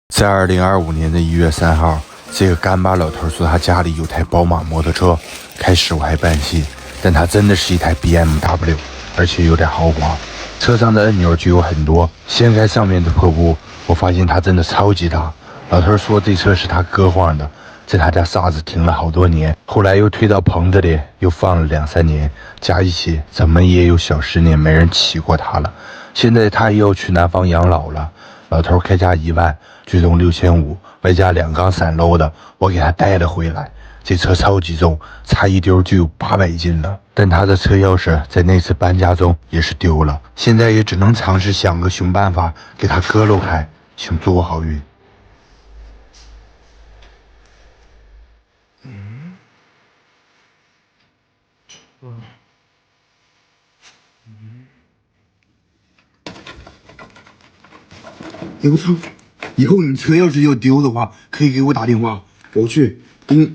在2025年的1月3号，这个干巴老头说他家里有台宝马摩托车，开始我还半信，但它真的是一台 BMW， 而且有点豪华。车上的按钮就有很多，掀开上面的破布，我发现它真的超级大。老头说这车是他哥换的，在他家沙子停了好多年，后来又推到棚子里，又放了2、3年，加一起怎么也有小10年没人骑过它了。现在他也要去南方养老了，老头开价1万，最终6500，外加2缸3漏的，我给他带了回来。这车超级重，差一丢就有800斤了。但他的车钥匙在那次搬家中也是丢了，现在也只能尝试想个熊办法给他割漏开，请祝我好运。哎我操！以后你车要是要丢的话，可以给我打电话，我去给你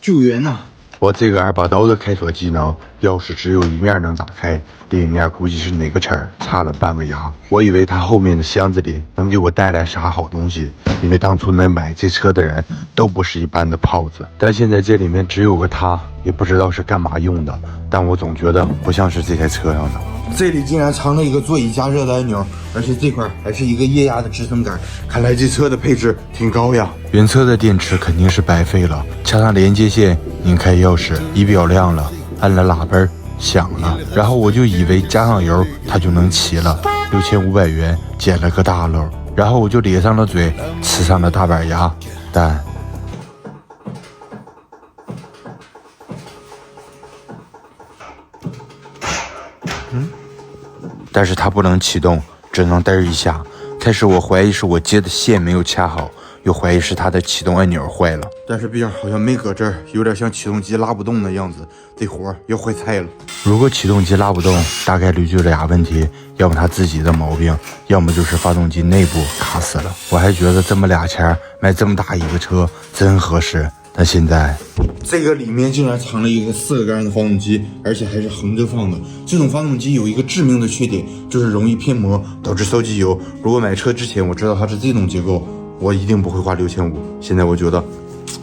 救援呐。我这个2把刀的开锁技能，钥匙只有一面能打开，另一面估计是哪个齿儿差了半个牙。我以为他后面的箱子里能给我带来啥好东西，因为当初能买这车的人都不是一般的炮子。但现在这里面只有个他，也不知道是干嘛用的，但我总觉得不像是这台车上的。这里竟然藏了一个座椅加热的按钮，而且这块还是一个液压的支撑杆，看来这车的配置挺高呀。原车的电池肯定是白费了，插上连接线，拧开钥匙，仪表亮了，按了喇叭响了，然后我就以为加上油它就能骑了。6500元捡了个大漏，然后我就咧上了嘴，吃上了大板牙，但是它不能启动，只能嘚一下。开始我怀疑是我接的线没有掐好，又怀疑是它的启动按钮坏了。但是边好像没搁这儿，有点像启动机拉不动的样子，这活要坏菜了。如果启动机拉不动，大概率就俩问题，要么它自己的毛病，要么就是发动机内部卡死了。我还觉得这么俩钱买这么大一个车真合适，但现在这个里面竟然藏了一个4个缸的发动机，而且还是横着放的。这种发动机有一个致命的缺点，就是容易偏磨，导致烧机油。如果买车之前我知道它是这种结构，我一定不会花6500。现在我觉得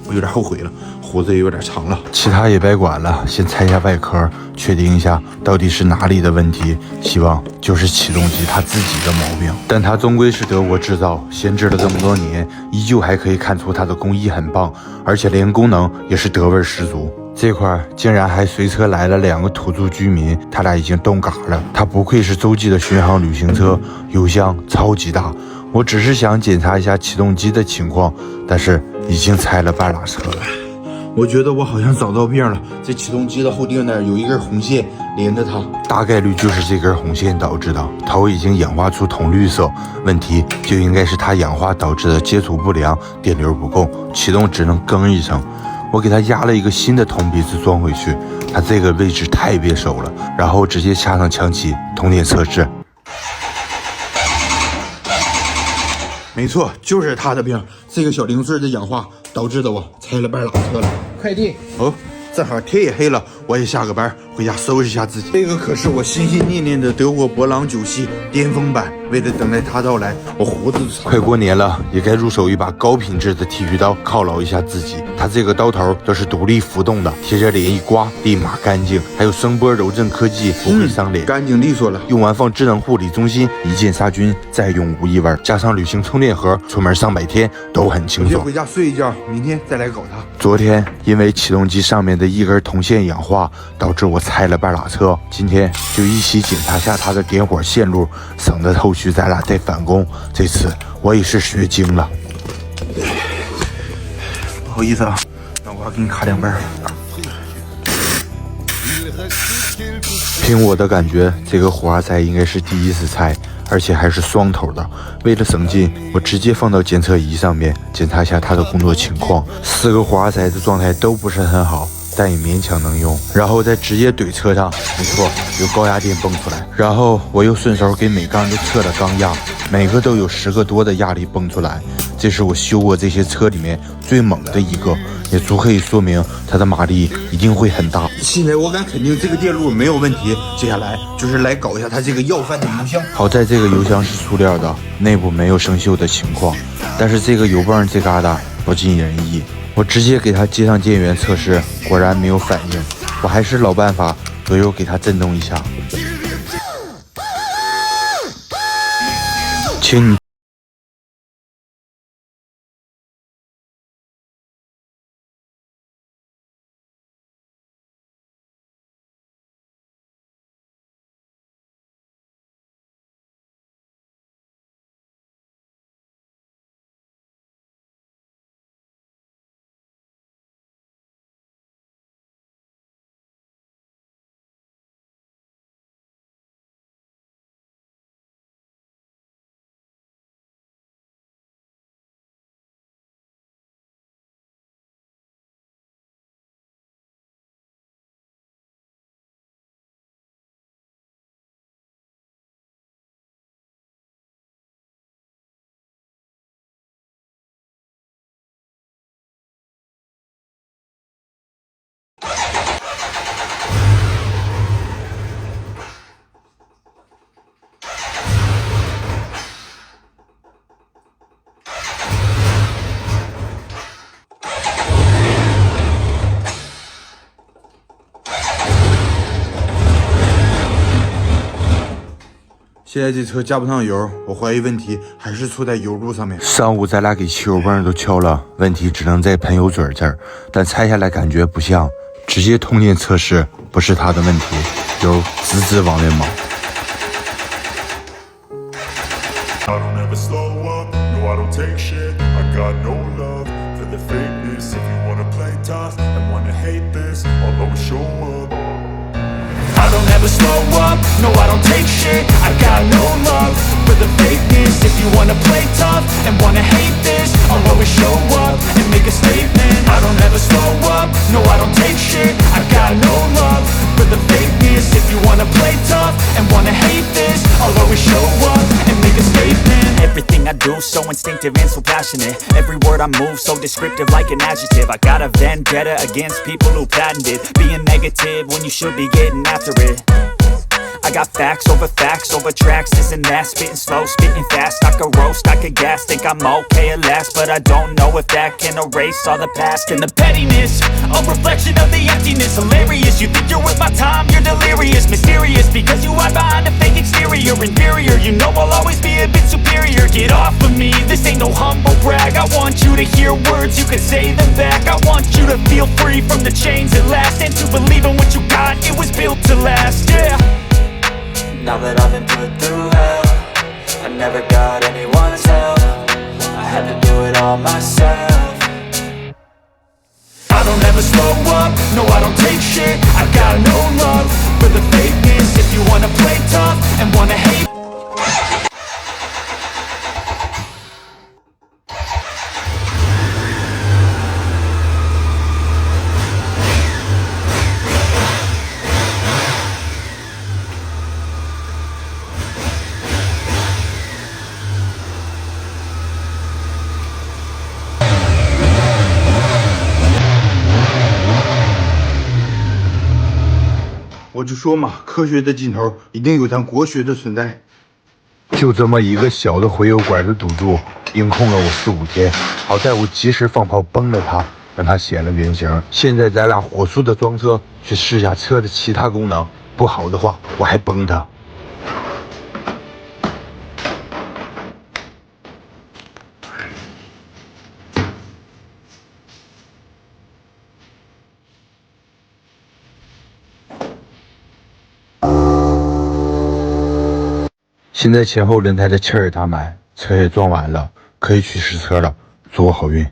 我有点后悔了，胡子也有点长了。其他也别管了，先拆一下外壳，确定一下到底是哪里的问题。希望就是启动机它自己的毛病，但它终归是德国制造，闲置了这么多年，依旧还可以看出它的工艺很棒，而且连功能也是德味十足。这块竟然还随车来了2个土著居民，他俩已经冻嘎了。他不愧是洲际的巡航旅行车，油箱超级大。我只是想检查一下启动机的情况，但是已经拆了半拉车了。我觉得我好像找到病了，这启动机的后钉那儿有一根红线连着它，大概率就是这根红线导致的。头已经氧化出铜绿色，问题就应该是它氧化导致的接触不良，电流不够，启动只能更一声。我给它压了一个新的铜鼻子装回去，它这个位置太别手了，然后直接插上枪起，通电测试。没错，就是他的病，这个小零碎的氧化导致的，我拆了半拉车了。快递哦，正好天也黑了，我也下个班回家收拾一下自己。这个可是我心心念念的德国勃朗9系巅峰版，为了等待它到来，我胡子都长。快过年了，也该入手一把高品质的剃须刀，犒劳一下自己。它这个刀头都是独立浮动的，贴着脸一刮，立马干净。还有声波柔震科技，不会伤脸，干净利索了。用完放智能护理中心，一键杀菌，再用无异味。加上旅行充电盒，出门上100天都很轻松。回家睡一觉，明天再来搞它。昨天因为启动机上面的一根铜线氧化，导致我拆了半拉车。今天就一起检查下它的点火线路，省得后续咱俩再返工。这次我也是学精了。不好意思啊，那我要给你卡2倍。凭我的感觉，这个火花塞应该是第一次拆，而且还是双头的。为了省劲，我直接放到检测仪上面检查一下它的工作情况。4个火花塞的状态都不是很好，但也勉强能用。然后再直接怼车上，没错，有高压电蹦出来。然后我又顺手给每缸都测了缸压，每个都有10个多的压力蹦出来。这是我修过这些车里面最猛的一个，也足可以说明它的马力一定会很大。现在我敢肯定这个电路没有问题，接下来就是来搞一下它这个要饭的油箱。好在这个油箱是塑料的，内部没有生锈的情况，但是这个油泵这疙瘩不尽人意。我直接给它接上电源测试，果然没有反应。我还是老办法，左右给它震动一下。请你。现在这车加不上油，我怀疑问题还是出在油路上面。上午咱俩给汽油泵都敲了，问题只能在喷油嘴这儿，但拆下来感觉不像，直接通电测试不是它的问题，油直直往外冒。I don't ever slow up, no I don't take shit. I got no love for the fakeness. If you wanna play tough and wanna hate this, I'll always show up and make a statement. I don't ever slow up, no I don't take shit. I got no love for the fakeness. If you wanna play tough and wanna hate this, I'll always show up and make a statement. Everything I do so instinctive and so passionate. Every word I move so descriptive like an adjective. I got a vendetta against people who patented being negative when you should be getting after it. I got facts over tracks, this and that. Spitting slow, spitting fast. I could roast, I could gas. Think I'm okay at last, but I don't know if that can erase all the past. And the pettiness, a reflection of the emptiness. Hilarious, you think you're worth my time, you're delirious. Mysterious, because you hide behind a fake exterior. Inferior, you know I'll always be a bit superior. Get off of me, this ain't no humble brag. I want you to hear words, you can say them back. I want you to feel free from the chains at last, and to believe in what you got, it was built to last, yeah. Now that I've been put through hell, I never got anyone's help. I had to do it all myself. I don't ever slow up, no I don't take shit. I got no love for the fakeness. If you wanna play tough and wanna hate,我就说嘛，科学的尽头一定有咱国学的存在。就这么一个小的回油管的堵住，硬控了我4、5天。好在我及时放炮崩了它，让它显了原形。现在咱俩火速的装车，去试下车的其他功能。不好的话，我还崩它。现在前后轮胎的气儿打满，车也装完了，可以去试车了。祝我好运。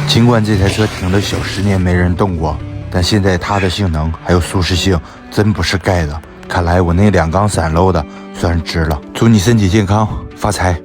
尽管这台车停了小10年没人动过，但现在它的性能还有舒适性真不是盖的，看来我那2缸3漏的算是值了。祝你身体健康，发财。